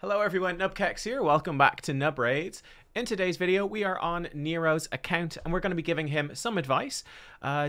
Hello everyone, nubkeks here. Welcome back to Nub Raids. In today's video, we are on Nero's account and we're going to be giving him some advice,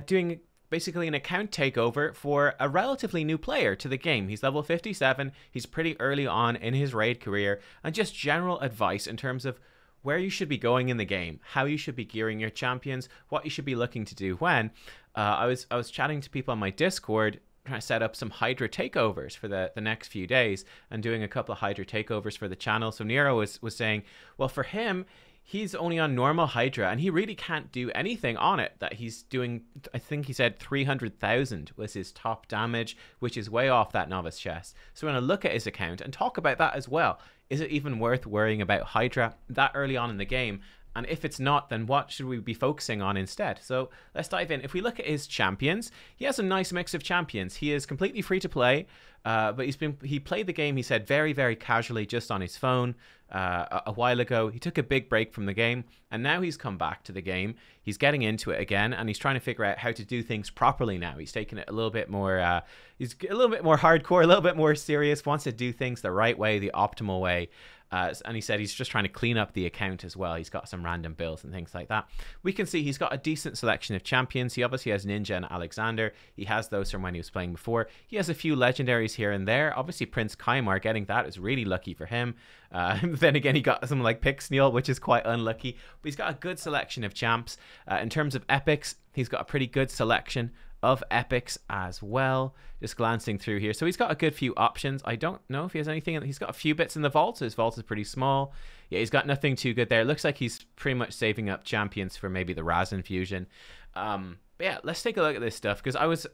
doing basically an account takeover for a relatively new player to the game. He's level 57, he's pretty early on in his raid career, and just general advice in terms of where you should be going in the game, how you should be gearing your champions, what you should be looking to do when. I was chatting to people on my Discord, trying to set up some Hydra takeovers for the next few days and doing a couple of Hydra takeovers for the channel. So Nero was saying, well, for him, he's only on normal Hydra and he really can't do anything on it. That he's doing, I think he said 300,000 was his top damage, which is way off that novice chest. So we're going to look at his account and talk about that as well. Is it even worth worrying about Hydra that early on in the game? And if it's not, then what should we be focusing on instead? So let's dive in. If we look at his champions, he has a nice mix of champions. He is completely free to play, but he played the game, he said, very, very casually just on his phone a while ago. He took a big break from the game, and now he's come back to the game. He's getting into it again, and he's trying to figure out how to do things properly now. He's taking it a little bit more, he's a little bit more hardcore, a little bit more serious, wants to do things the right way, the optimal way. And he said he's just trying to clean up the account as well. He's got some random builds and things like that. We can see he's got a decent selection of champions. He obviously has Ninja and Alexander. He has those from when he was playing before. He has a few legendaries here and there. Obviously, Prince Kaimar getting that is really lucky for him. Then again, he got something like Pixneal, which is quite unlucky. But he's got a good selection of champs. In terms of epics, he's got a pretty good selection of epics as well. Just glancing through here, so he's got a good few options. I don't know if he has anything. He's got a few bits in the vault, so his vault is pretty small. Yeah, he's got nothing too good there. It looks like he's pretty much saving up champions for maybe the Raz infusion. But yeah, let's take a look at this stuff, because I was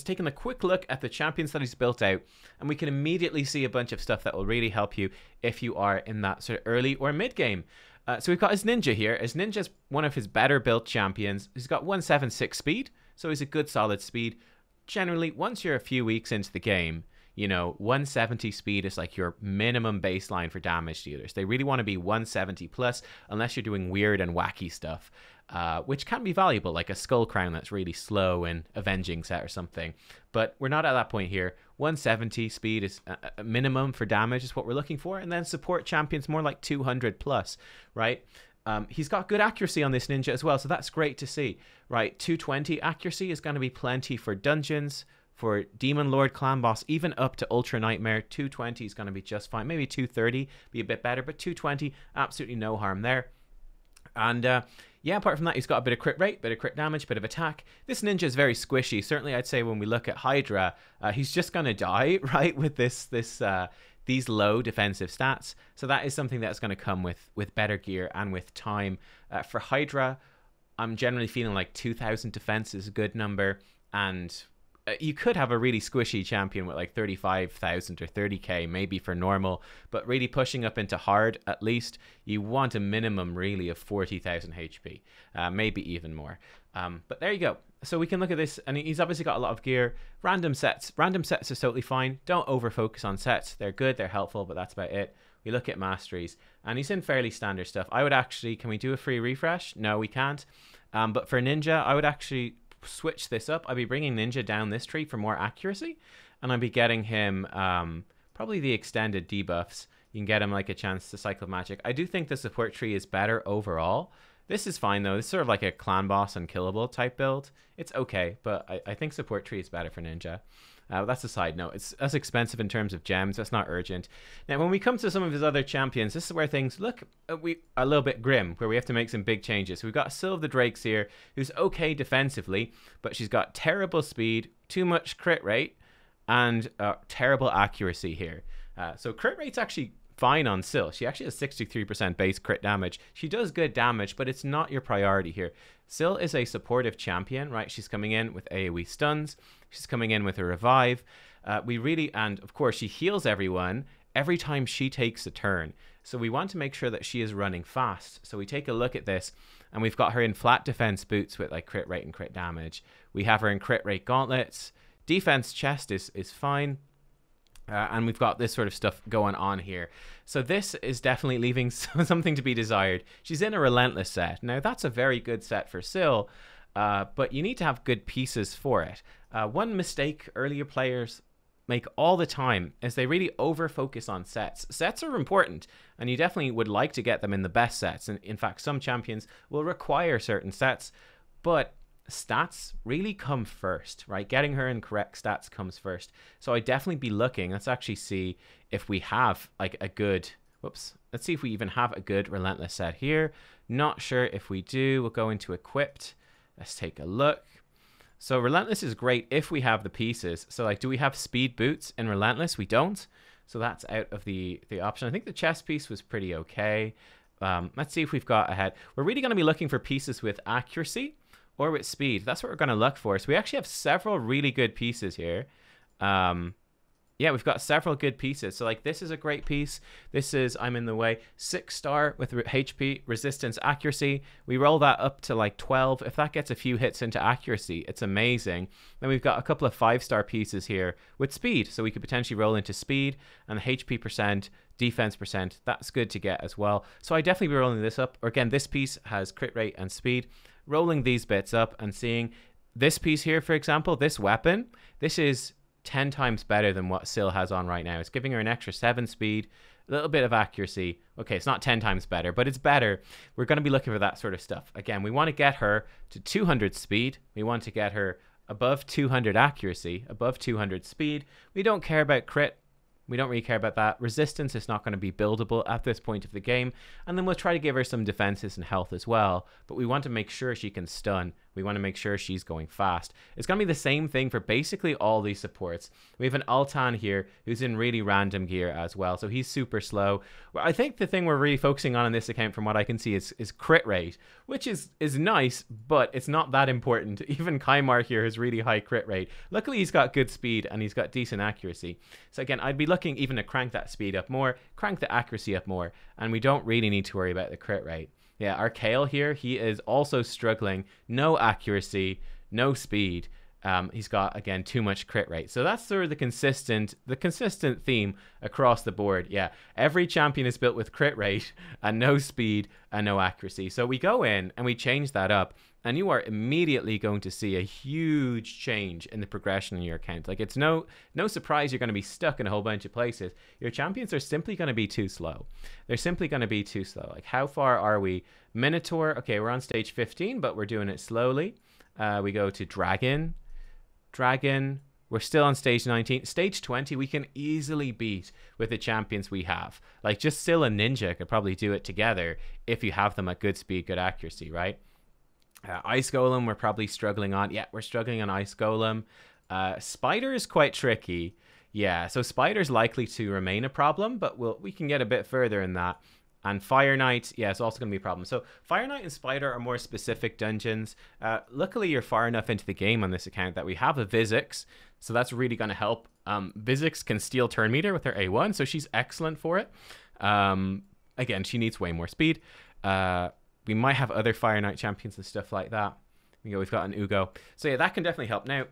taking a quick look at the champions that he's built out, and we can immediately see a bunch of stuff that will really help you if you are in that sort of early or mid game. So we've got his Ninja here. His Ninja's one of his better built champions. He's got 176 speed, so he's a good solid speed. Generally, once you're a few weeks into the game, you know, 170 speed is like your minimum baseline for damage dealers. They really want to be 170 plus, unless you're doing weird and wacky stuff, which can be valuable, like a Skull Crown that's really slow in Avenging set or something. But we're not at that point here. 170 speed is a minimum for damage is what we're looking for, and then support champions more like 200 plus, right? He's got good accuracy on this Ninja as well, so that's great to see, right? 220 accuracy is going to be plenty for dungeons, for Demon Lord, Clan Boss, even up to Ultra Nightmare. 220 is going to be just fine. Maybe 230 be a bit better, but 220, absolutely no harm there. And yeah, apart from that, he's got a bit of crit rate, bit of crit damage, bit of attack. This Ninja is very squishy. Certainly, I'd say when we look at Hydra, he's just going to die, right, with these low defensive stats. So that is something that's going to come with better gear and with time. For Hydra, I'm generally feeling like 2,000 defense is a good number, and you could have a really squishy champion with like 35,000 or 30k maybe for normal, but really pushing up into hard, at least you want a minimum really of 40,000 HP, maybe even more. But there you go. So we can look at this, and he's obviously got a lot of gear. Random sets is totally fine. Don't over focus on sets. They're good, they're helpful, but that's about it. We look at Masteries, and he's in fairly standard stuff. I would actually, can we do a free refresh? No, we can't. But for Ninja, I would actually switch this up. I'd be bringing Ninja down this tree for more accuracy, and I'd be getting him probably the extended debuffs. You can get him like a chance to cycle magic. I do think the support tree is better overall. This is fine though. This is sort of like a clan boss unkillable type build. It's okay, but I think support tree is better for Ninja. That's a side note. It's as expensive in terms of gems. That's not urgent. Now, when we come to some of his other champions, this is where things look a little bit grim, where we have to make some big changes. We've got Silva Drake here, who's okay defensively, but she's got terrible speed, too much crit rate, and terrible accuracy here. So crit rate's actually fine on Sil. She actually has 63% base crit damage. She does good damage, but it's not your priority here. Sil is a supportive champion, right? She's coming in with AoE stuns. She's coming in with a revive. And of course, she heals everyone every time she takes a turn. So we want to make sure that she is running fast. So we take a look at this, and we've got her in flat defense boots with like crit rate and crit damage. We have her in crit rate gauntlets. Defense chest is fine. And we've got this sort of stuff going on here. So this is definitely leaving something to be desired. She's in a relentless set. Now, that's a very good set for Sil, but you need to have good pieces for it. One mistake earlier players make all the time is they really over focus on sets. Sets are important, and you definitely would like to get them in the best sets. And in fact, some champions will require certain sets, but stats really come first, right? Getting her in correct stats comes first. So I'd definitely be looking. Let's actually see if we have like a good, whoops. Let's see if we even have a good Relentless set here. Not sure if we do. We'll go into equipped. Let's take a look. So Relentless is great if we have the pieces. So like, do we have speed boots in Relentless? We don't. So that's out of the option. I think the chest piece was pretty okay. Let's see if we've got a head. We're really going to be looking for pieces with accuracy or with speed. That's what we're going to look for. So we actually have several really good pieces here. Yeah, we've got several good pieces. So like this is a great piece. This is I'm in the way. 6-star with HP, resistance, accuracy. We roll that up to like 12. If that gets a few hits into accuracy, it's amazing. Then we've got a couple of 5-star pieces here with speed. So we could potentially roll into speed and the HP percent, defense percent. That's good to get as well. So I definitely be rolling this up. Or again, this piece has crit rate and speed. Rolling these bits up and seeing this piece here, for example, this weapon, this is 10 times better than what Sil has on right now. It's giving her an extra 7 speed, a little bit of accuracy. Okay, it's not 10 times better, but it's better. We're going to be looking for that sort of stuff. Again, we want to get her to 200 speed. We want to get her above 200 accuracy, above 200 speed. We don't care about crit. We don't really care about that. Resistance is not going to be buildable at this point of the game. And then we'll try to give her some defenses and health as well. But we want to make sure she can stun. We want to make sure she's going fast. It's going to be the same thing for basically all these supports. We have an Altan here who's in really random gear as well. So he's super slow. Well, I think the thing we're really focusing on in this account from what I can see is crit rate, which is nice, but it's not that important. Even Kaimar here has really high crit rate. Luckily, he's got good speed and he's got decent accuracy. So again, I'd be looking even to crank that speed up more, crank the accuracy up more, and we don't really need to worry about the crit rate. Yeah, our Kale here, he is also struggling. No accuracy, no speed. He's got, again, too much crit rate. So that's sort of the consistent theme across the board. Yeah, every champion is built with crit rate and no speed and no accuracy. So we go in and we change that up, and you are immediately going to see a huge change in the progression in your account. Like, it's no surprise you're going to be stuck in a whole bunch of places. Your champions are simply going to be too slow. They're simply going to be too slow. Like, how far are we? Minotaur, okay, we're on stage 15, but we're doing it slowly. We go to Dragon. We're still on stage 19. Stage 20 we can easily beat with the champions we have. Like, just Sil and Ninja could probably do it together if you have them at good speed, good accuracy, right? Ice Golem we're probably struggling on. Yeah, we're struggling on Ice Golem. Spider is quite tricky. Yeah, so Spider's likely to remain a problem, but we can get a bit further in that. And Fire Knight, yeah, it's also going to be a problem. So Fire Knight and Spider are more specific dungeons. Luckily, you're far enough into the game on this account that we have a Vizix, so that's really going to help. Vizix can steal turn meter with her A1, so she's excellent for it. Again, she needs way more speed. We might have other Fire Knight champions and stuff like that. We've got an Ugo. So yeah, that can definitely help. Now,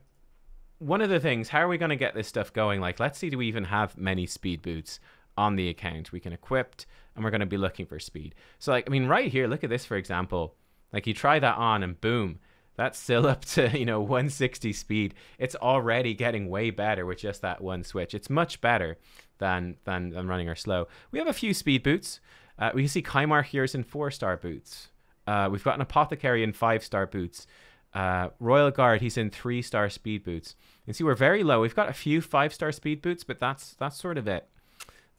one of the things, how are we going to get this stuff going? Like, let's see, do we even have many speed boots on the account? We can equip, and we're going to be looking for speed. So like, I mean, right here, look at this, for example. Like, you try that on and boom, that's still up to, 160 speed. It's already getting way better with just that one switch. It's much better than running her slow. We have a few speed boots. We can see Kaimar here is in 4-star boots. We've got an Apothecary in 5-star boots. Royal Guard, he's in 3-star speed boots. You can see we're very low. We've got a few 5-star speed boots, but that's sort of it.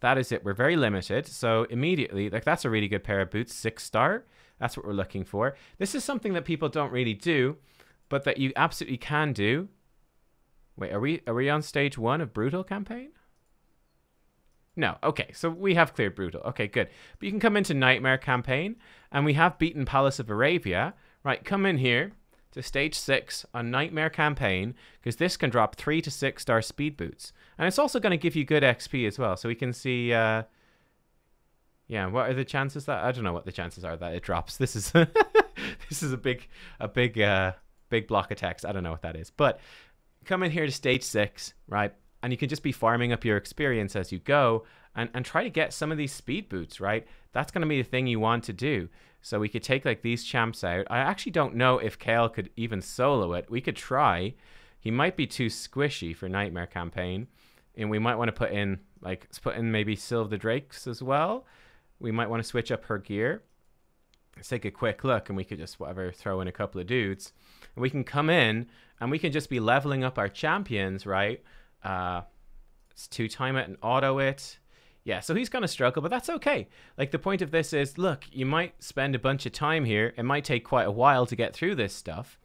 That is it. We're very limited. So immediately, like, that's a really good pair of boots. 6-star. That's what we're looking for. This is something that people don't really do, but that you absolutely can do. Wait, are we on stage 1 of Brutal campaign? No. Okay, so we have cleared Brutal. Okay, good. But you can come into Nightmare campaign, and we have beaten Palace of Arabia. Right, come in here to stage 6 on Nightmare campaign, because this can drop 3 to 6-star speed boots. And it's also going to give you good XP as well. So we can see, yeah, what are the chances that, I don't know what the chances are that it drops. This is, this is a big block of text. I don't know what that is. But come in here to stage 6, right? And you can just be farming up your experience as you go and try to get some of these speed boots, right? That's going to be the thing you want to do. So we could take like these champs out. I actually don't know if Kale could even solo it. We could try. He might be too squishy for Nightmare campaign. And we might want to put in, like, let's put in maybe Silva Drake's as well. We might want to switch up her gear. Let's take a quick look, and we could just, whatever, throw in a couple of dudes. And we can come in, and we can just be leveling up our champions, right? Let's 2-time it and auto it. Yeah, so he's going to struggle, but that's okay. Like, the point of this is, look, you might spend a bunch of time here. It might take quite a while to get through this stuff,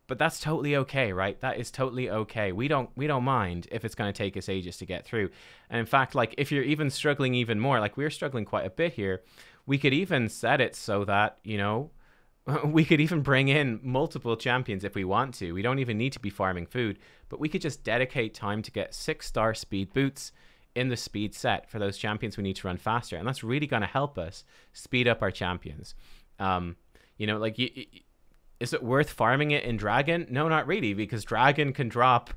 but that's totally okay, right? That is totally okay. We don't mind if it's going to take us ages to get through. And in fact, like, if you're even struggling even more, like we're struggling quite a bit here, we could even set it so that, you know, we could even bring in multiple champions if we want to. We don't even need to be farming food, but we could just dedicate time to get 6-star speed boots in the speed set for those champions we need to run faster. And that's really going to help us speed up our champions. You know, like, is it worth farming it in Dragon? No, not really, because Dragon can drop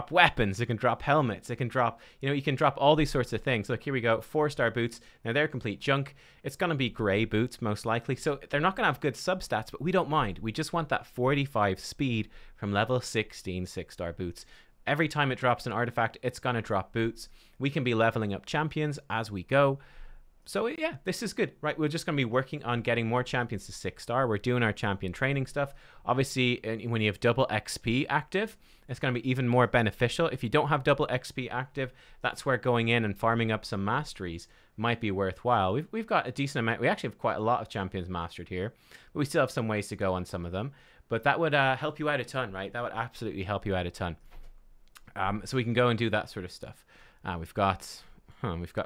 weapons, it can drop helmets, it can drop, you know, you can drop all these sorts of things. Look, here we go, 4-star boots. Now they're complete junk. It's going to be gray boots most likely, so they're not going to have good substats, but we don't mind. We just want that 45 speed from level 16 6-star boots. Every time it drops an artifact, it's going to drop boots. We can be leveling up champions as we go. So yeah, this is good, right? We're just going to be working on getting more champions to 6-star. We're doing our champion training stuff. Obviously, when you have double XP active, it's going to be even more beneficial. If you don't have double XP active, that's where going in and farming up some masteries might be worthwhile. We've got a decent amount. We actually have quite a lot of champions mastered here, but we still have some ways to go on some of them. But that would help you out a ton, right? That would absolutely help you out a ton. So we can go and do that sort of stuff. We've got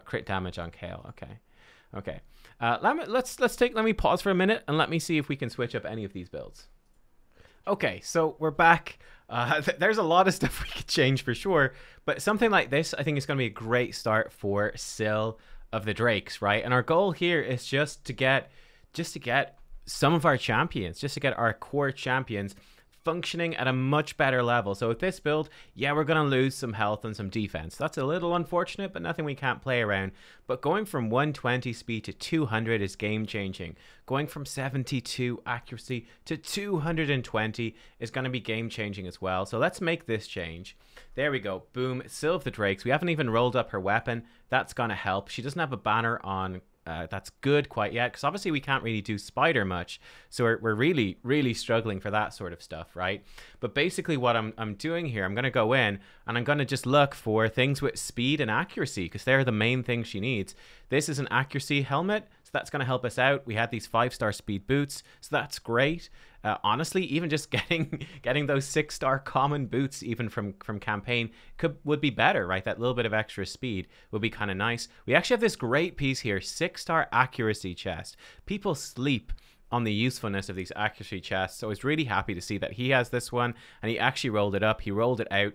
crit damage on Kale. Okay. Let me pause for a minute and let me see if we can switch up any of these builds. Okay, so we're back. There's a lot of stuff we could change for sure, but something like this I think is going to be a great start for Silva of the Drakes, right? And our goal here is just to get some of our champions, just to get our core champions functioning at a much better level. So with this build, yeah, we're going to lose some health and some defense. That's a little unfortunate, but nothing we can't play around. But going from 120 speed to 200 is game changing. Going from 72 accuracy to 220 is going to be game changing as well. So let's make this change. There we go. Boom. Silva the Drakes. We haven't even rolled up her weapon. That's going to help. She doesn't have a banner on that's good quite yet, because obviously we can't really do spider much, so we're really struggling for that sort of stuff, right? But basically what I'm doing here, I'm going to go in and I'm going to just look for things with speed and accuracy, because they're the main things she needs. This is an accuracy helmet, so that's going to help us out. We had these 5-star speed boots, so that's great. Honestly, even just getting those 6-star common boots even from campaign would be better, right? That little bit of extra speed would be kind of nice. We actually have this great piece here, 6-star accuracy chest. People sleep on the usefulness of these accuracy chests, so I was really happy to see that he has this one, and he actually rolled it up. He rolled it out.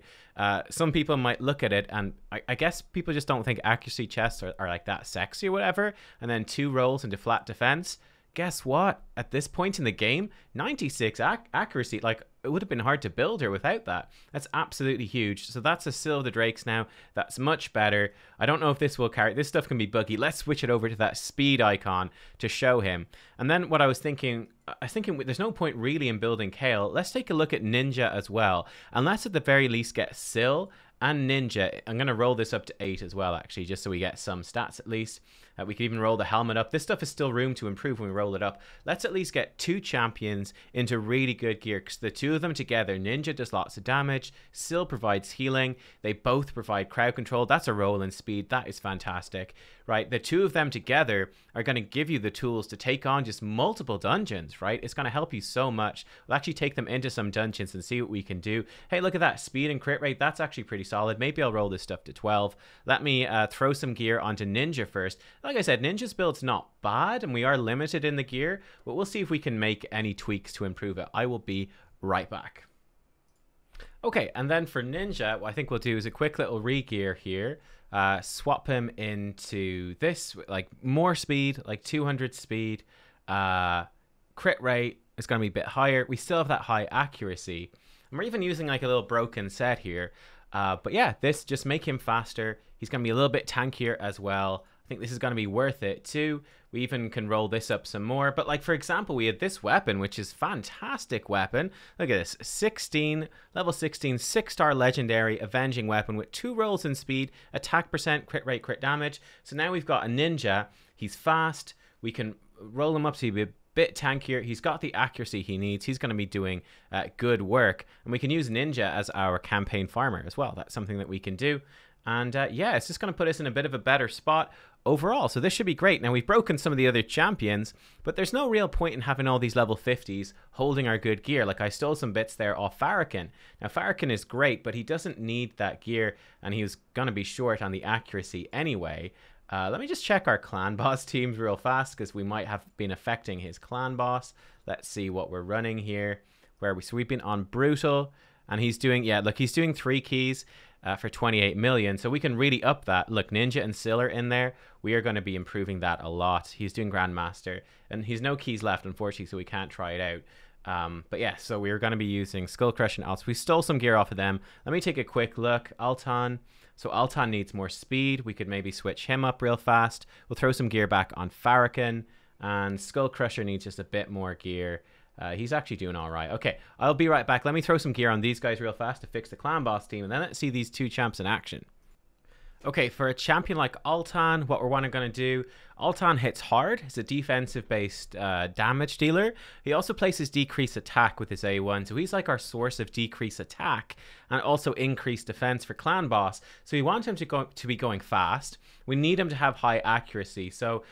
Some people might look at it, and I guess people just don't think accuracy chests are like that sexy or whatever, and then 2 rolls into flat defense. Guess what? At this point in the game, 96 accuracy, like, it would have been hard to build her without that. That's absolutely huge. So that's a Silva the Drakes now. That's much better. I don't know if this will carry. This stuff can be buggy. Let's switch it over to that speed icon to show him. And then what I was thinking, there's no point really in building Kale. Let's take a look at Ninja as well. And let's at the very least get Sil and Ninja. I'm going to roll this up to 8 as well, actually, just so we get some stats at least. We could even roll the helmet up. This stuff is still room to improve when we roll it up. Let's at least get 2 champions into really good gear, because the 2 of them together, Ninja does lots of damage, Sil provides healing, they both provide crowd control. That's a roll in speed. That is fantastic, right? The 2 of them together are going to give you the tools to take on just multiple dungeons, right? It's going to help you so much. We'll actually take them into some dungeons and see what we can do. Hey, look at that speed and crit rate. That's actually pretty solid. Maybe I'll roll this stuff to 12. Let me throw some gear onto Ninja first. Like I said, Ninja's build's not bad, and we are limited in the gear, but we'll see if we can make any tweaks to improve it. I will be right back. Okay, and then for Ninja, what I think we'll do is a quick little re-gear here. Swap him into this, like more speed, like 200 speed. Crit rate is going to be a bit higher. We still have that high accuracy. And we're even using like a little broken set here. But yeah, this just make him faster. He's going to be a little bit tankier as well. I think this is going to be worth it too. We even can roll this up some more. But like, for example, we had this weapon, which is fantastic weapon. Look at this, 16, level 16, 6-star legendary avenging weapon with 2 rolls in speed, attack percent, crit rate, crit damage. So now we've got a ninja. He's fast. We can roll him up to be a bit tankier. He's got the accuracy he needs. He's going to be doing good work. And we can use ninja as our campaign farmer as well. That's something that we can do. And yeah, it's just going to put us in a bit of a better spot overall. So this should be great. Now, we've broken some of the other champions, but there's no real point in having all these level 50s holding our good gear. Like, I stole some bits there off Farrakhan. Now, Farrakhan is great, but he doesn't need that gear, and he was going to be short on the accuracy anyway. Let me just check our clan boss teams real fast, because we might have been affecting his clan boss. Let's see what we're running here. So we've been on Brutal, and he's doing, yeah, look, he's doing 3 keys. For 28 million, so we can really up that. Look, Ninja and Sil are in there. We are going to be improving that a lot. He's doing Grandmaster, and he's no keys left, unfortunately, so we can't try it out. But yeah, so we're going to be using Skull Crush and Alts. We stole some gear off of them. Let me take a quick look. Altan. So Altan needs more speed. We could maybe switch him up real fast. We'll throw some gear back on Farrakhan, and Skull Crusher needs just a bit more gear. He's actually doing all right. Okay, I'll be right back. Let me throw some gear on these guys real fast to fix the clan boss team, and then let's see these 2 champs in action. Okay, for a champion like Altan, what we're going to do, Altan hits hard. He's a defensive-based damage dealer. He also places decrease attack with his A1, so he's like our source of decrease attack and also increased defense for clan boss. So we want him to be going fast. We need him to have high accuracy. So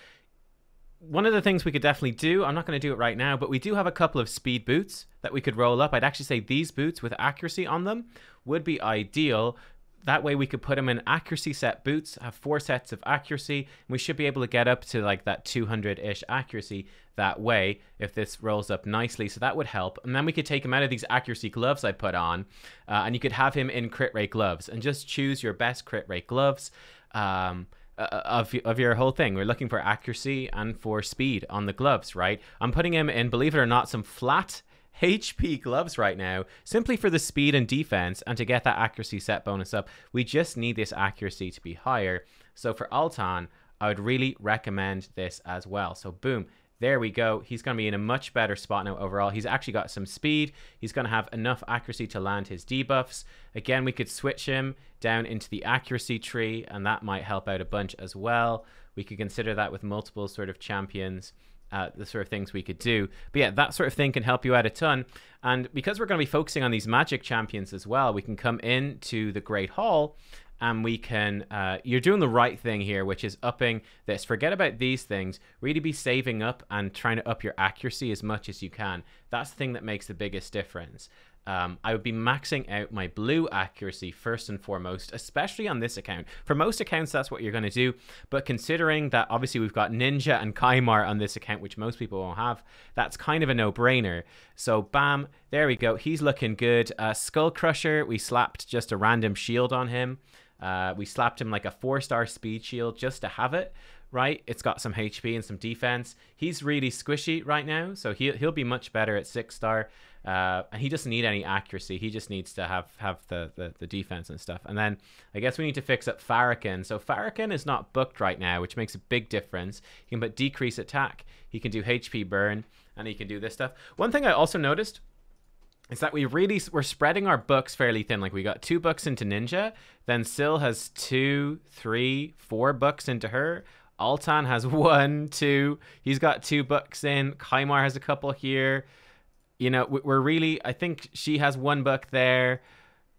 one of the things we could definitely do, I'm not going to do it right now, but we do have a couple of speed boots that we could roll up. I'd actually say these boots with accuracy on them would be ideal. That way we could put them in accuracy set boots, have 4 sets of accuracy, and we should be able to get up to like that 200-ish accuracy that way if this rolls up nicely. So that would help. And then we could take him out of these accuracy gloves I put on, and you could have him in crit rate gloves, and just choose your best crit rate gloves. Of your whole thing. We're looking for accuracy and for speed on the gloves, right? I'm putting him in, believe it or not, some flat HP gloves right now, simply for the speed and defense, and to get that accuracy set bonus up. We just need this accuracy to be higher. So for Altan, I would really recommend this as well. So boom, there we go. He's going to be in a much better spot now overall. He's actually got some speed. He's going to have enough accuracy to land his debuffs. Again, we could switch him down into the accuracy tree, and that might help out a bunch as well. We could consider that with multiple sort of champions, the sort of things we could do. But yeah, that sort of thing can help you out a ton. And because we're going to be focusing on these magic champions as well, we can come into the Great Hall, and we can, you're doing the right thing here, which is upping this. Forget about these things. Really be saving up and trying to up your accuracy as much as you can. That's the thing that makes the biggest difference. I would be maxing out my blue accuracy first and foremost, especially on this account. For most accounts, that's what you're going to do. But considering that obviously we've got Ninja and Kaimar on this account, which most people won't have, that's kind of a no-brainer. So bam, there we go. He's looking good. Skull Crusher, we slapped just a random shield on him. We slapped him like a 4-star speed shield just to have it, right? It's got some HP and some defense. He's really squishy right now, so he'll be much better at 6-star. And he doesn't need any accuracy. He just needs to have the defense and stuff. And then I guess we need to fix up Farrakhan. So Farrakhan is not booked right now, which makes a big difference. He can put decrease attack. He can do HP burn, and he can do this stuff. One thing I also noticed is that we're spreading our books fairly thin. Like, we got 2 books into Ninja, then Sil has 2, 3, 4 books into her. Altan has 1, 2. He's got 2 books in. Kaimar has a couple here. You know, we're really, I think she has 1 book there.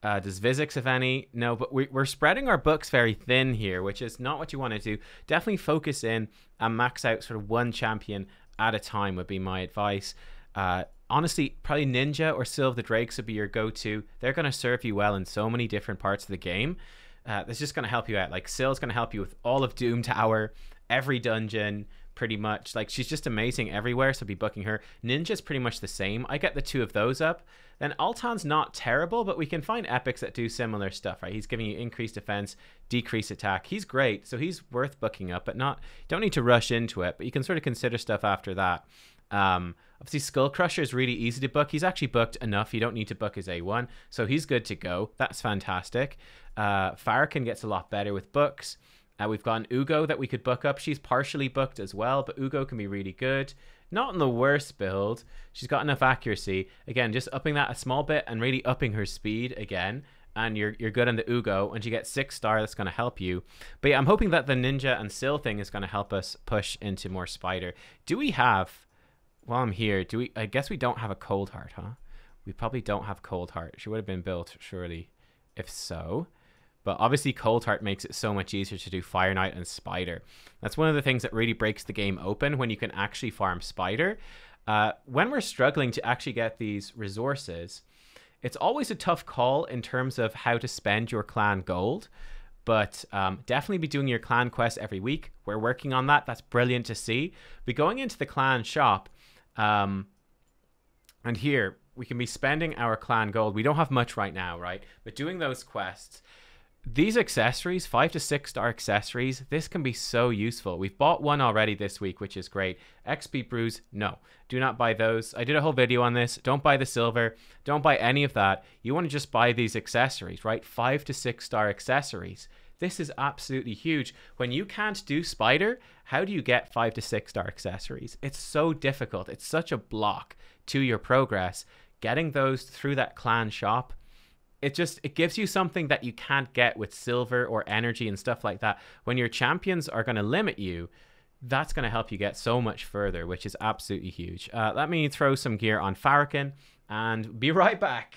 Does Vizix, if any? No, but we're spreading our books very thin here, which is not what you want to do. Definitely focus in and max out sort of 1 champion at a time would be my advice. Honestly, probably Ninja or Silva Drake would be your go-to. They're going to serve you well in so many different parts of the game. That's just going to help you out. Like, Sil's going to help you with all of Doom Tower, every dungeon, pretty much. Like, she's just amazing everywhere, so be booking her. Ninja's pretty much the same. I get the 2 of those up. Then Altan's not terrible, but we can find epics that do similar stuff, right? He's giving you increased defense, decreased attack. He's great, so he's worth booking up, but don't need to rush into it, but you can sort of consider stuff after that. Obviously, Skull Crusher is really easy to book. He's actually booked enough. You don't need to book his A1, so he's good to go. That's fantastic. Farrakhan gets a lot better with books. We've got an Ugo that we could book up. She's partially booked as well, but Ugo can be really good. Not in the worst build. She's got enough accuracy. Again, just upping that a small bit and really upping her speed again. And you're good on the Ugo. Once you get 6-star, that's going to help you. But yeah, I'm hoping that the Ninja and Sil thing is going to help us push into more Spider. Do we have, while I'm here, I guess we don't have a Cold Heart, huh? We probably don't have Cold Heart. She would have been built, surely, if so. But obviously Cold Heart makes it so much easier to do Fire Knight and Spider. That's one of the things that really breaks the game open, when you can actually farm Spider. When we're struggling to actually get these resources, it's always a tough call in terms of how to spend your clan gold. But definitely be doing your clan quest every week. We're working on that. That's brilliant to see. But going into the clan shop, and here we can be spending our clan gold. We don't have much right now, right? But doing those quests, these accessories, 5 to 6-star accessories, this can be so useful. We've bought one already this week, which is great. XP brews, no. Do not buy those. I did a whole video on this. Don't buy the silver. Don't buy any of that. You want to just buy these accessories, right? 5 to 6-star accessories. This is absolutely huge. When you can't do Spider, how do you get 5 to 6-star accessories? It's so difficult. It's such a block to your progress. Getting those through that clan shop, it gives you something that you can't get with silver or energy and stuff like that. When your champions are going to limit you, that's going to help you get so much further, which is absolutely huge. Let me throw some gear on Farrakhan and be right back.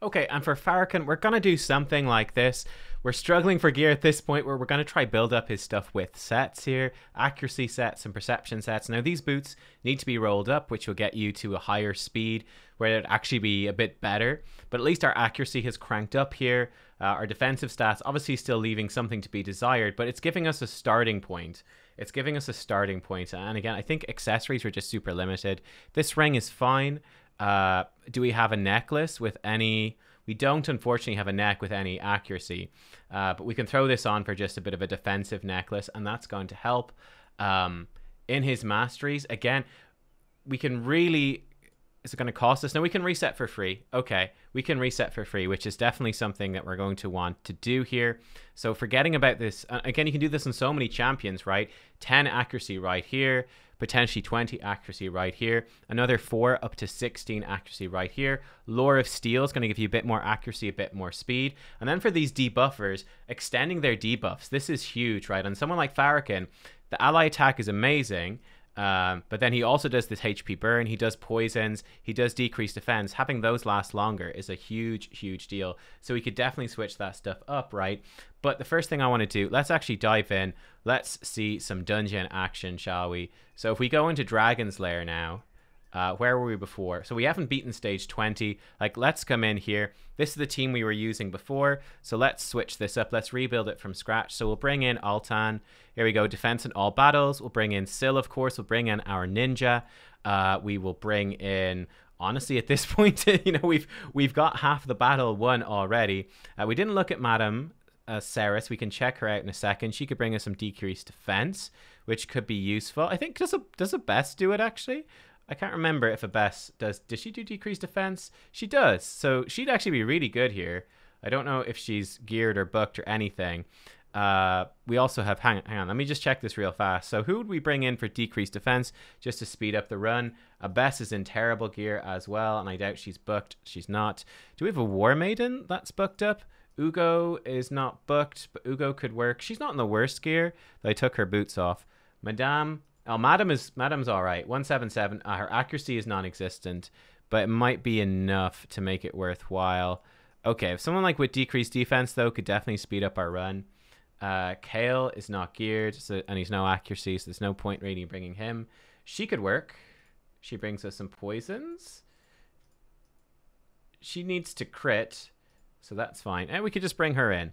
Okay, and for Farrakhan, we're going to do something like this. We're struggling for gear at this point, where we're going to try build up his stuff with sets here, accuracy sets and perception sets. Now, these boots need to be rolled up, which will get you to a higher speed, where it'd actually be a bit better. But at least our accuracy has cranked up here. Our defensive stats, obviously still leaving something to be desired, but it's giving us a starting point. It's giving us a starting point. And again, I think accessories are just super limited. This ring is fine. Do we have a necklace with any... We don't, unfortunately, have a neck with any accuracy, but we can throw this on for just a bit of a defensive necklace, and that's going to help. In his Masteries, again, we can really... Is it going to cost us? No, we can reset for free. Okay, we can reset for free, which is definitely something that we're going to want to do here. So forgetting about this, again, you can do this on so many champions, right? 10 accuracy right here, potentially 20 accuracy right here, another 4 up to 16 accuracy right here. Lore of Steel is going to give you a bit more accuracy, a bit more speed. And then for these debuffers, extending their debuffs, this is huge, right? On someone like Farrakhan, the ally attack is amazing, but then he also does this HP burn, he does poisons, he does decrease defense. Having those last longer is a huge deal. So we could definitely switch that stuff up, right? But the first thing I want to do, let's actually dive in. Let's see some dungeon action, shall we? So if we go into Dragon's Lair now, where were we before? So we haven't beaten stage 20. Like, let's come in here. This is the team we were using before. So let's switch this up. Let's rebuild it from scratch. So we'll bring in Altan. Here we go. Defense in all battles. We'll bring in Sil, of course. We'll bring in our ninja. We will bring in... Honestly, at this point, you know, we've got half the battle won already. We didn't look at Madame Ceres. We can check her out in a second. She could bring us some decreased defense, which could be useful. I think, does a Bess do it, actually? I can't remember if a Bess does she do decreased defense? She does. So she'd actually be really good here. I don't know if she's geared or booked or anything. We also have, hang on, let me just check this real fast. So who would we bring in for decreased defense just to speed up the run? A Bess is in terrible gear as well, and I doubt she's booked. She's not. Do we have a War Maiden that's booked up? Ugo is not booked, but Ugo could work. She's not in the worst gear. I took her boots off. Madame... Oh, Madame's all right. 177. Her accuracy is non-existent, but it might be enough to make it worthwhile. Okay, if someone like with decreased defense, though, could definitely speed up our run. Kale is not geared, and he's no accuracy, so there's no point really bringing him. She could work. She brings us some poisons. She needs to crit, so that's fine. And we could just bring her in.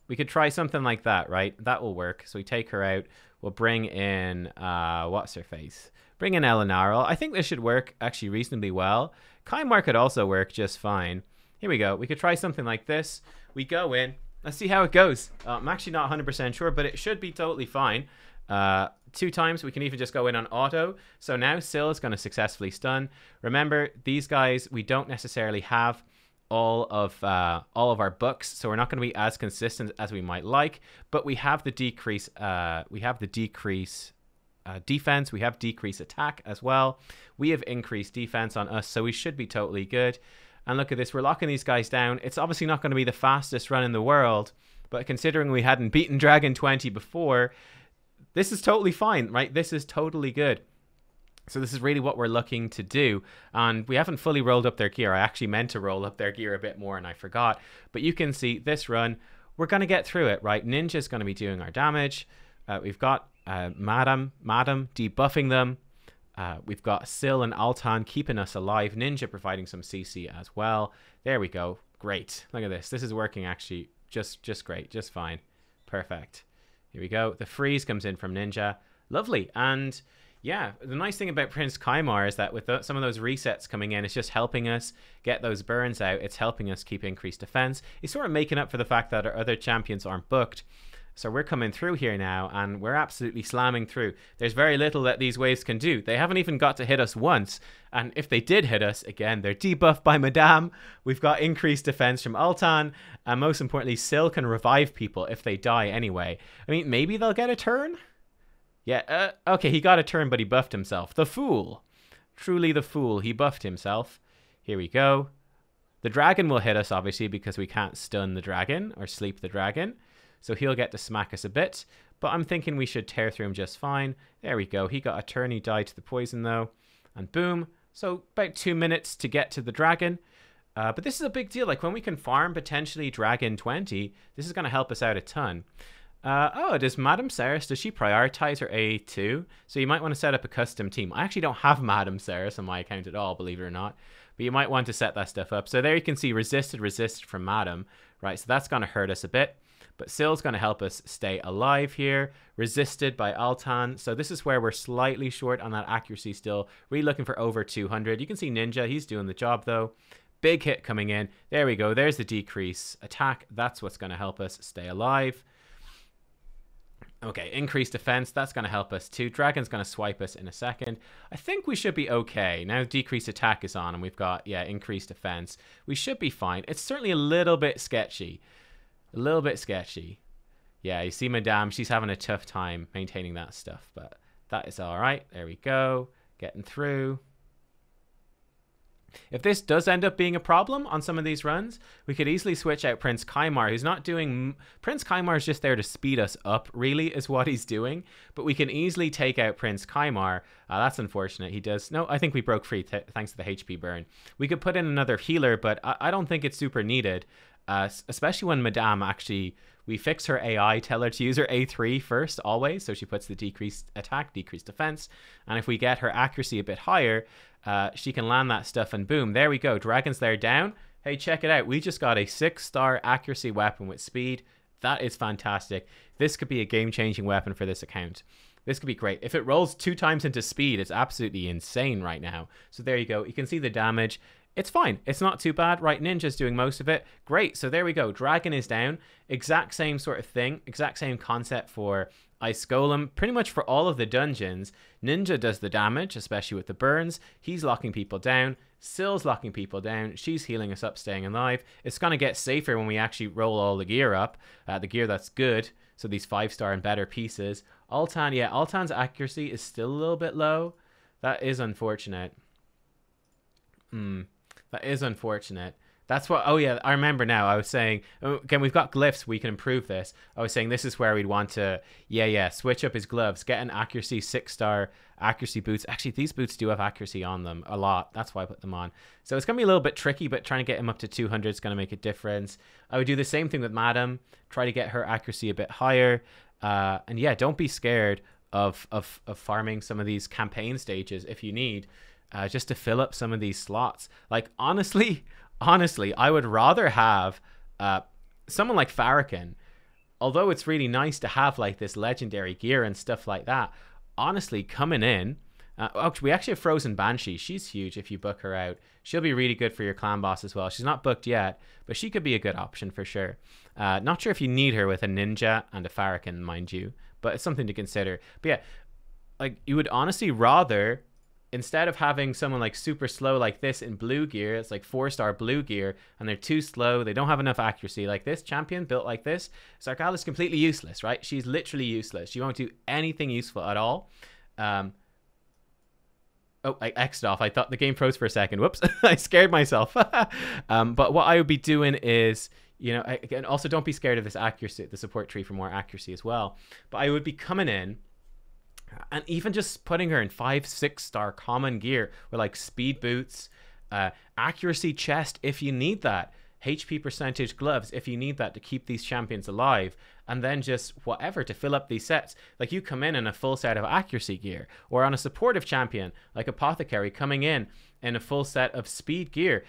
We could try something like that, right? That will work. So we take her out. We'll bring in, what's her face? Bring in Elenarl. I think this should work actually reasonably well. Kaimar could also work just fine. Here we go. We could try something like this. We go in. Let's see how it goes. I'm actually not 100% sure, but it should be totally fine. 2 times. We can even just go in on auto. So now Sil is going to successfully stun. Remember, these guys, we don't necessarily have all of our books, so we're not going to be as consistent as we might like. But we have the decrease. Defense. We have decrease attack as well. We have increased defense on us, so we should be totally good. And look at this. We're locking these guys down. It's obviously not going to be the fastest run in the world, but considering we hadn't beaten Dragon 20 before, this is totally fine, right? This is totally good. So this is really what we're looking to do. And we haven't fully rolled up their gear. I actually meant to roll up their gear a bit more and I forgot. But you can see this run, we're going to get through it, right? Ninja's going to be doing our damage. We've got Madam debuffing them. We've got Sil and Altan keeping us alive. Ninja providing some CC as well. There we go. Great. Look at this. This is working actually just great. Just fine. Perfect. Here we go. The freeze comes in from Ninja. Lovely. And yeah, the nice thing about Prince Kaimar is that with some of those resets coming in, it's just helping us get those burns out. It's helping us keep increased defense. It's sort of making up for the fact that our other champions aren't booked. So we're coming through here now, and we're absolutely slamming through. There's very little that these waves can do. They haven't even got to hit us once. And if they did hit us, again, they're debuffed by Madame. We've got increased defense from Altan. And most importantly, Sil can revive people if they die anyway. I mean, maybe they'll get a turn? Yeah, okay, he got a turn, but he buffed himself. The fool. Truly the fool. He buffed himself. Here we go. The dragon will hit us, obviously, because we can't stun the dragon or sleep the dragon. So he'll get to smack us a bit. But I'm thinking we should tear through him just fine. There we go. He got a turn. He died to the poison, though. And boom. So about 2 minutes to get to the dragon. But this is a big deal. Like, when we can farm potentially Dragon 20, this is going to help us out a ton. Oh, does Madame Ceres, does she prioritize her A2? So you might want to set up a custom team. I actually don't have Madame Ceres on my account at all, believe it or not. But you might want to set that stuff up. So there you can see resisted from Madame. Right, so that's going to hurt us a bit. But Sil's going to help us stay alive here. Resisted by Altan. So this is where we're slightly short on that accuracy still. Really looking for over 200. You can see Ninja. He's doing the job, though. Big hit coming in. There we go. There's the decrease attack. That's what's going to help us stay alive. Okay, increased defense. That's going to help us too. Dragon's going to swipe us in a second. I think we should be okay. Now decreased attack is on and we've got, yeah, increased defense. We should be fine. It's certainly a little bit sketchy. A little bit sketchy. Yeah, you see Madame, she's having a tough time maintaining that stuff, but that is all right. There we go. Getting through. If this does end up being a problem on some of these runs, we could easily switch out Prince Kaimar, who's not doing... Prince Kaimar is just there to speed us up, really, is what he's doing. But we can easily take out Prince Kaimar. That's unfortunate. He does... No, I think we broke free thanks to the HP burn. We could put in another healer, but I don't think it's super needed. Especially when Madame actually... We fix her AI, tell her to use her A3 first, always. So she puts the decreased attack, decreased defense. And if we get her accuracy a bit higher, she can land that stuff and boom, there we go. Dragon's there down. Hey, check it out. We just got a 6-star accuracy weapon with speed. That is fantastic. This could be a game-changing weapon for this account. This could be great. If it rolls 2 times into speed, it's absolutely insane right now. So there you go. You can see the damage. It's fine. It's not too bad. Right, Ninja's doing most of it. Great. So there we go. Dragon is down. Exact same sort of thing. Exact same concept for Ice Golem. Pretty much for all of the dungeons. Ninja does the damage, especially with the burns. He's locking people down. Sil's locking people down. She's healing us up, staying alive. It's going to get safer when we actually roll all the gear up. The gear that's good. So these 5-star and better pieces. Altan, yeah, Altan's accuracy is still a little bit low. That is unfortunate. That is unfortunate. That's what... Oh, yeah, I remember now. I was saying... Again, we've got glyphs. We can improve this. I was saying this is where we'd want to... Yeah, switch up his gloves. Get an accuracy 6-star accuracy boots. Actually, these boots do have accuracy on them a lot. That's why I put them on. So it's going to be a little bit tricky, but trying to get him up to 200 is going to make a difference. I would do the same thing with Madam. Try to get her accuracy a bit higher. And yeah, don't be scared of farming some of these campaign stages if you need... just to fill up some of these slots. Like, honestly, I would rather have someone like Farrakhan. Although it's really nice to have like this legendary gear and stuff like that. Honestly, coming in, we actually have Frozen Banshee. She's huge if you book her out. She'll be really good for your clan boss as well. She's not booked yet, but she could be a good option for sure. Not sure if you need her with a Ninja and a Farrakhan, mind you, but it's something to consider. But yeah, like, you would honestly rather instead of having someone like super slow like this in blue gear, it's like 4-star blue gear, and they're too slow, they don't have enough accuracy. Like this champion built like this, Sarkal is completely useless, right? She's literally useless. She won't do anything useful at all. Oh, I X'd off. I thought the game froze for a second. Whoops. I scared myself. But what I would be doing is, you know, again, also don't be scared of this accuracy, the support tree for more accuracy as well. But I would be coming in and even just putting her in 5-6-star common gear with like speed boots, accuracy chest if you need that, HP percentage gloves if you need that to keep these champions alive, and then just whatever to fill up these sets. Like you come in a full set of accuracy gear, or on a supportive champion like Apothecary coming in a full set of speed gear.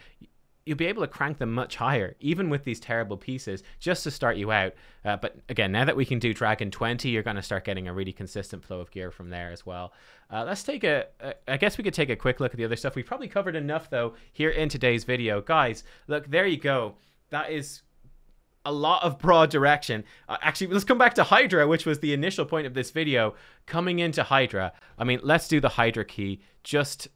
You'll be able to crank them much higher, even with these terrible pieces, just to start you out. But again, now that we can do Dragon 20, you're going to start getting a really consistent flow of gear from there as well. Let's take I guess we could take a quick look at the other stuff. We've probably covered enough, though, here in today's video. Guys, look, there you go. That is a lot of broad direction. Actually, let's come back to Hydra, which was the initial point of this video. Coming into Hydra, I mean, let's do the Hydra key just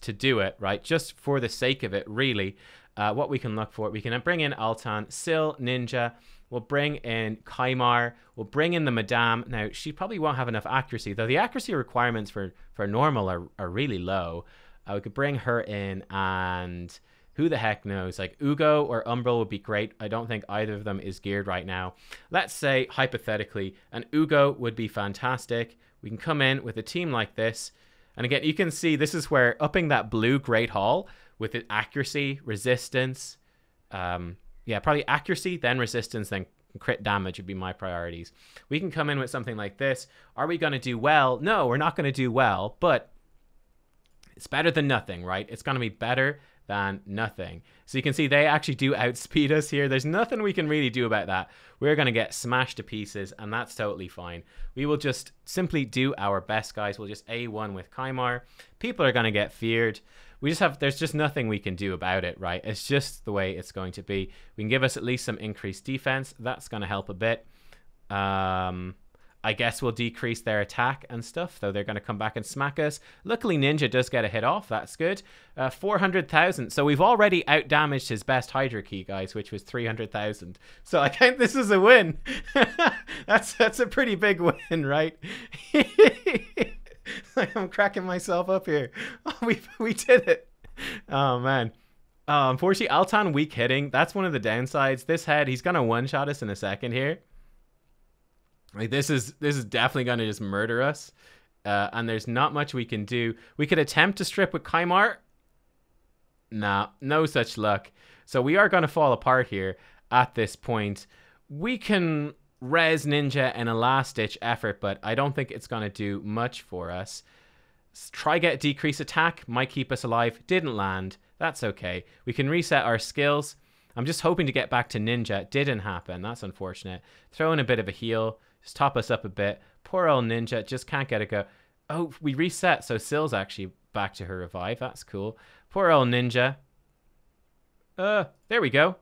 to do it, right? Just for the sake of it, really. What we can look for, we can bring in Altan, Sil, Ninja, we'll bring in Kaimar, we'll bring in the Madame. Now, she probably won't have enough accuracy, though the accuracy requirements for normal are really low. We could bring her in, and who the heck knows, like Ugo or Umbral would be great. I don't think either of them is geared right now. Let's say, hypothetically, an Ugo would be fantastic. We can come in with a team like this, and again, you can see this is where upping that blue Great Hall with it, accuracy, resistance, yeah, probably accuracy, then resistance, then crit damage would be my priorities. We can come in with something like this. Are we going to do well? No, we're not going to do well, but it's better than nothing, right? It's going to be better than nothing. So you can see they actually do outspeed us here. There's nothing we can really do about that. We're going to get smashed to pieces, and that's totally fine. We will just simply do our best, guys. We'll just A1 with Kaimar. People are going to get feared. There's just nothing we can do about it, right? It's just the way it's going to be. We can give us at least some increased defense. That's going to help a bit. I guess we'll decrease their attack and stuff, though they're going to come back and smack us. Luckily, Ninja does get a hit off. That's good. 400,000. So we've already out-damaged his best Hydra key, guys, which was 300,000. So I count this as a win. That's a pretty big win, right? Like I'm cracking myself up here. Oh, we did it. Oh, man. Unfortunately, Altan weak hitting. That's one of the downsides. This head, he's going to one-shot us in a second here. Like this is definitely going to just murder us. And there's not much we can do. We could attempt to strip with Kaimar. Nah, no such luck. So we are going to fall apart here at this point. We can res Ninja in a last-ditch effort, but I don't think it's going to do much for us. Try get decrease attack. Might keep us alive. Didn't land. That's okay. We can reset our skills. I'm just hoping to get back to Ninja. Didn't happen. That's unfortunate. Throw in a bit of a heal. Just top us up a bit. Poor old Ninja just can't get a go. Oh, we reset. So Sil's actually back to her revive. That's cool. Poor old Ninja. There we go.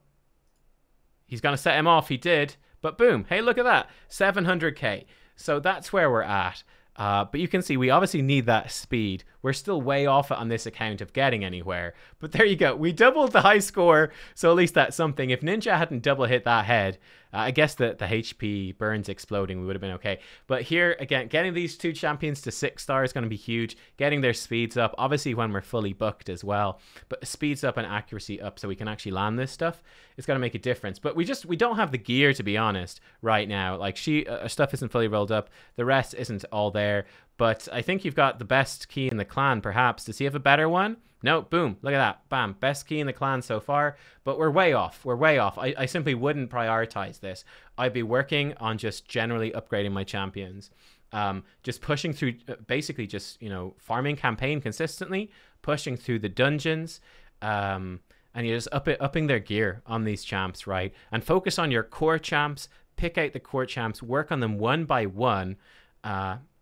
He's going to set him off. He did. But boom. Hey, look at that. 700k. So that's where we're at. But you can see we obviously need that speed. We're still way off it on this account of getting anywhere. But there you go. We doubled the high score, so at least that's something. If Ninja hadn't double hit that head, I guess the HP burns exploding, we would have been okay. But here, again, getting these two champions to 6 stars is going to be huge. Getting their speeds up, obviously when we're fully booked as well. But speeds up and accuracy up so we can actually land this stuff. It's going to make a difference. But we don't have the gear, to be honest, right now. Like, stuff isn't fully rolled up. The rest isn't all there. But I think you've got the best key in the clan, perhaps. Does he have a better one? No, boom, look at that. Bam, best key in the clan so far. But we're way off. We're way off. I simply wouldn't prioritize this. I'd be working on just generally upgrading my champions. Just pushing through, basically just, you know, farming campaign consistently, pushing through the dungeons, and you're just upping their gear on these champs, right? And focus on your core champs, pick out the core champs, work on them one by one,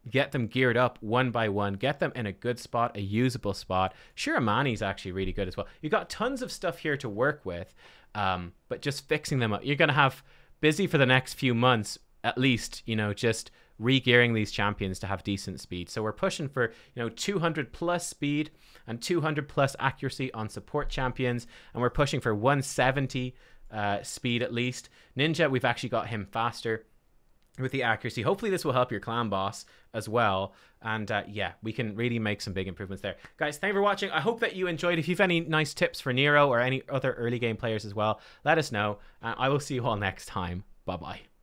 get them geared up one by one, get them in a good spot, a usable spot. Sure, Amani's actually really good as well. You've got tons of stuff here to work with, but just fixing them up. You're going to have busy for the next few months, at least, you know, just re-gearing these champions to have decent speed. So we're pushing for, 200 plus speed and 200 plus accuracy on support champions, and we're pushing for 170 speed at least. Ninja, we've actually got him faster with the accuracy. Hopefully this will help your clan boss as well. And yeah, we can really make some big improvements there. Guys, thank you for watching. I hope that you enjoyed. If you have any nice tips for Nero or any other early game players as well, let us know. I will see you all next time. Bye-bye.